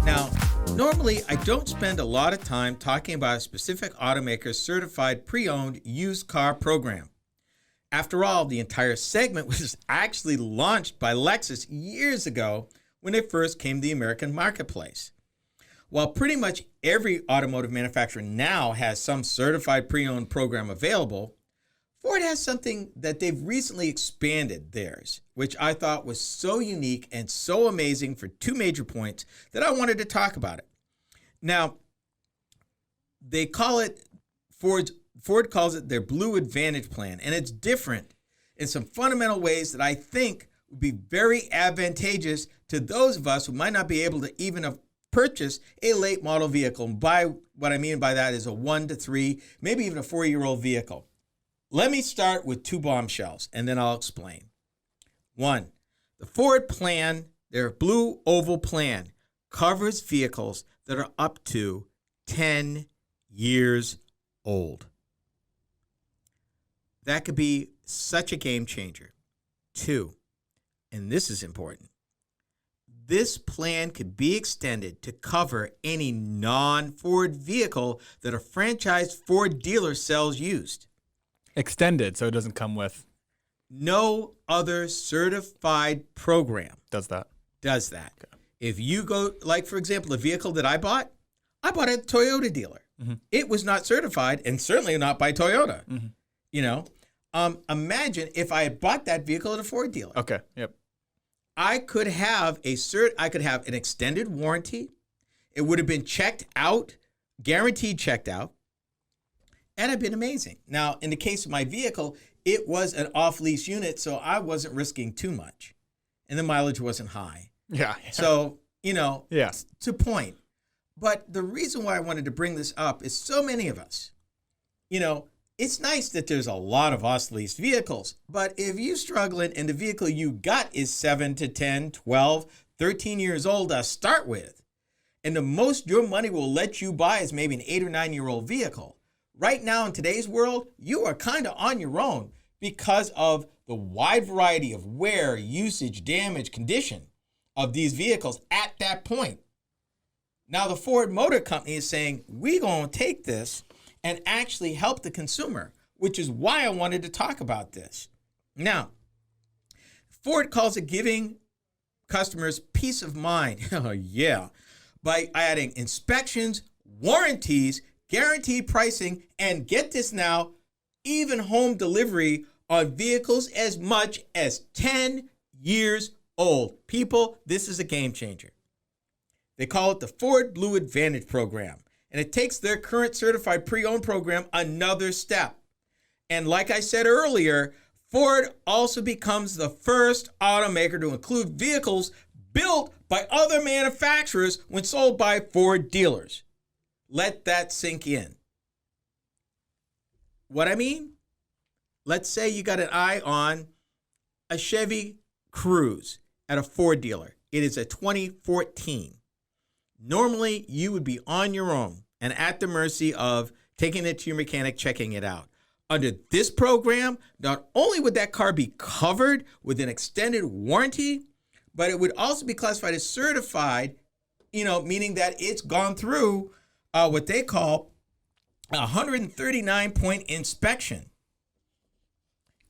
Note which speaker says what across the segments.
Speaker 1: Now, normally I don't spend a lot of time talking about a specific automaker's certified pre-owned used car program. After all, the entire segment was actually launched by Lexus years ago when it first came to the American marketplace. While pretty much every automotive manufacturer now has some certified pre-owned program available, Ford has something that they've recently expanded theirs, which I thought was so unique and so amazing for two major points that I wanted to talk about it. Now, they call it Ford calls it their Blue Advantage plan, and it's different in some fundamental ways that I think would be very advantageous to those of us who might not be able to even purchase a late model vehicle. And by what I mean by that is a 1 to 3, maybe even a 4-year-old vehicle. Let me start with two bombshells, and then I'll explain. One, the Ford plan, their Blue Oval plan, covers vehicles that are up to 10 years old. That could be such a game changer. Two, and this is important, this plan could be extended to cover any non-Ford vehicle that a franchised Ford dealer sells used.
Speaker 2: Extended, so it doesn't come with.
Speaker 1: No other certified program
Speaker 2: Does that.
Speaker 1: Okay. If you go, like for example, the vehicle that I bought at a Toyota dealer. Mm-hmm. It was not certified and certainly not by Toyota. Mm-hmm. You know, imagine if I had bought that vehicle at a Ford dealer.
Speaker 2: Okay. Yep.
Speaker 1: I could have I could have an extended warranty. It would have been checked out, guaranteed checked out, and it'd been amazing. Now, in the case of my vehicle, it was an off-lease unit, so I wasn't risking too much, and the mileage wasn't high.
Speaker 2: Yeah.
Speaker 1: So, you know,
Speaker 2: yeah.
Speaker 1: To point. But the reason why I wanted to bring this up is so many of us, you know, it's nice that there's a lot of off-lease vehicles, but if you're struggling and the vehicle you got is 7 to 10, 12, 13 years old to start with, and the most your money will let you buy is maybe an 8 or 9-year-old vehicle, right now in today's world, you are kind of on your own because of the wide variety of wear, usage, damage, condition of these vehicles at that point. Now the Ford Motor Company is saying, we're going to take this and actually help the consumer, which is why I wanted to talk about this. Now, Ford calls it giving customers peace of mind. Oh, yeah. By adding inspections, warranties, guaranteed pricing, and get this now, even home delivery on vehicles as much as 10 years old. People, this is a game changer. They call it the Ford Blue Advantage program. And it takes their current certified pre-owned program another step. And like I said earlier, Ford also becomes the first automaker to include vehicles built by other manufacturers when sold by Ford dealers. Let that sink in. What I mean? Let's say you got an eye on a Chevy Cruze at a Ford dealer. It is a 2014. Normally, you would be on your own and at the mercy of taking it to your mechanic, checking it out. Under this program, not only would that car be covered with an extended warranty, but it would also be classified as certified, meaning that it's gone through what they call a 139-point inspection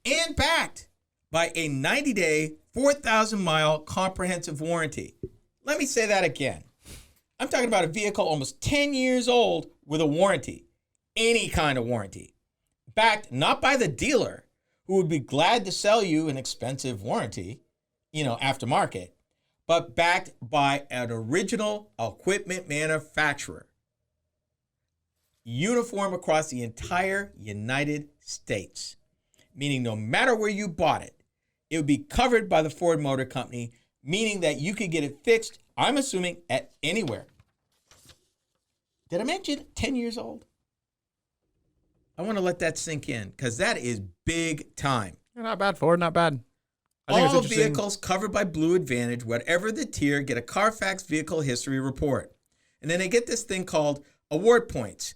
Speaker 1: and backed by a 90-day, 4,000-mile comprehensive warranty. Let me say that again. I'm talking about a vehicle almost 10 years old with a warranty, any kind of warranty, backed not by the dealer, who would be glad to sell you an expensive warranty, aftermarket, but backed by an original equipment manufacturer. Uniform across the entire United States, meaning no matter where you bought it, it would be covered by the Ford Motor Company, meaning that you could get it fixed, I'm assuming, at anywhere. Did I mention 10 years old? I want to let that sink in because that is big time.
Speaker 2: Not bad, Ford, not bad.
Speaker 1: All vehicles covered by Blue Advantage, whatever the tier, get a Carfax vehicle history report. And then they get this thing called award points,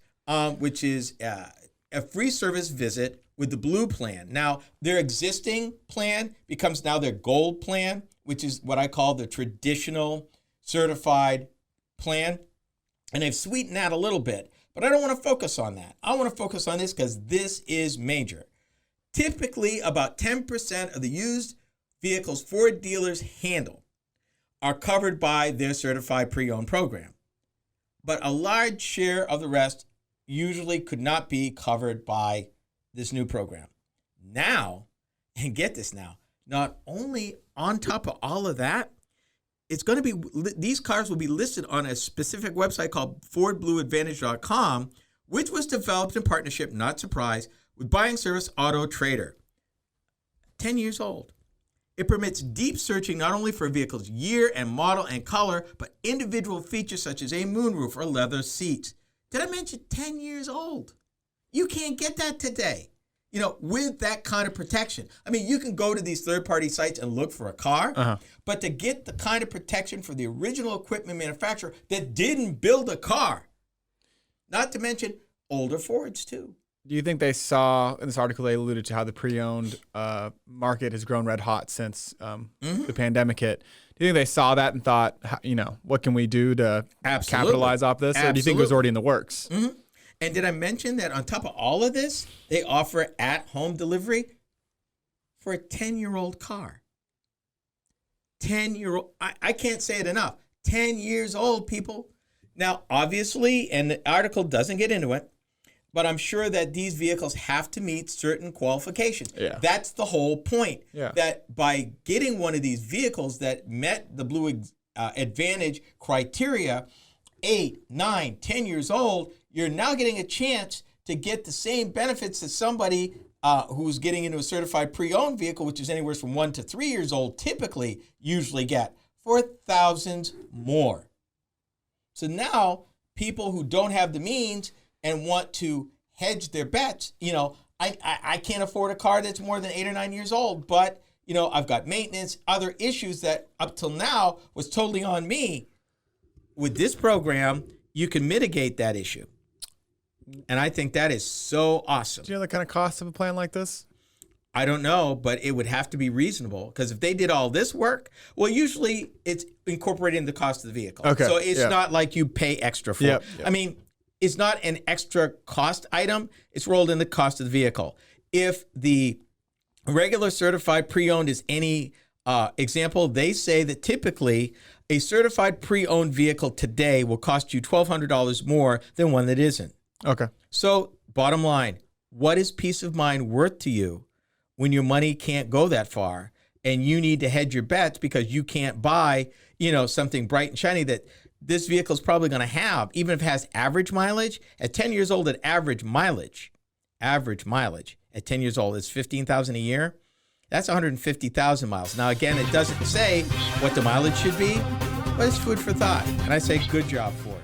Speaker 1: which is a free service visit with the Blue plan. Now, their existing plan becomes now their Gold plan, which is what I call the traditional certified plan. And they've sweetened that a little bit, but I don't want to focus on that. I want to focus on this because this is major. Typically, about 10% of the used vehicles Ford dealers handle are covered by their certified pre-owned program. But a large share of the rest usually could not be covered by this new program. Now, and get this now, not only on top of all of that, it's going to be, these cars will be listed on a specific website called FordBlueAdvantage.com, which was developed in partnership, not surprise, with buying service Auto Trader. 10 years old. It permits deep searching not only for a vehicle's year and model and color, but individual features such as a moonroof or leather seats. Did I mention 10 years old? You can't get that today, with that kind of protection. I mean, you can go to these third-party sites and look for a car, but to get the kind of protection for the original equipment manufacturer that didn't build a car, not to mention older Fords too.
Speaker 2: Do you think they saw, in this article, they alluded to how the pre-owned market has grown red hot since the pandemic hit. Do you think they saw that and thought, what can we do to capitalize off this? Or do you think it was already in the works?
Speaker 1: Mm-hmm. And did I mention that on top of all of this, they offer at-home delivery for a 10-year-old car? 10-year-old, I can't say it enough. 10 years old, people. Now, obviously, and the article doesn't get into it, but I'm sure that these vehicles have to meet certain qualifications.
Speaker 2: Yeah.
Speaker 1: That's the whole point.
Speaker 2: Yeah.
Speaker 1: That by getting one of these vehicles that met the Blue Advantage criteria, 8, 9, 10 years old, you're now getting a chance to get the same benefits as somebody who's getting into a certified pre-owned vehicle, which is anywhere from 1 to 3 years old, usually get, for thousands more. So now people who don't have the means and want to hedge their bets, I can't afford a car that's more than 8 or 9 years old, but, I've got maintenance, other issues that up till now was totally on me. With this program, you can mitigate that issue. And I think that is so awesome.
Speaker 2: Do you know the kind of cost of a plan like this?
Speaker 1: I don't know, but it would have to be reasonable because if they did all this work, well, usually it's incorporated in the cost of the vehicle.
Speaker 2: Okay.
Speaker 1: So it's not like you pay extra for it.
Speaker 2: Yep.
Speaker 1: I mean, it's not an extra cost item. It's rolled in the cost of the vehicle. If the regular certified pre-owned is any example, they say that typically a certified pre-owned vehicle today will cost you $1,200 more than one that isn't.
Speaker 2: Okay.
Speaker 1: So bottom line, what is peace of mind worth to you when your money can't go that far and you need to hedge your bets because you can't buy, something bright and shiny that this vehicle is probably going to have, even if it has average mileage. At 10 years old, at average mileage at 10 years old is 15,000 a year. That's 150,000 miles. Now, again, it doesn't say what the mileage should be, but it's food for thought. And I say good job for it.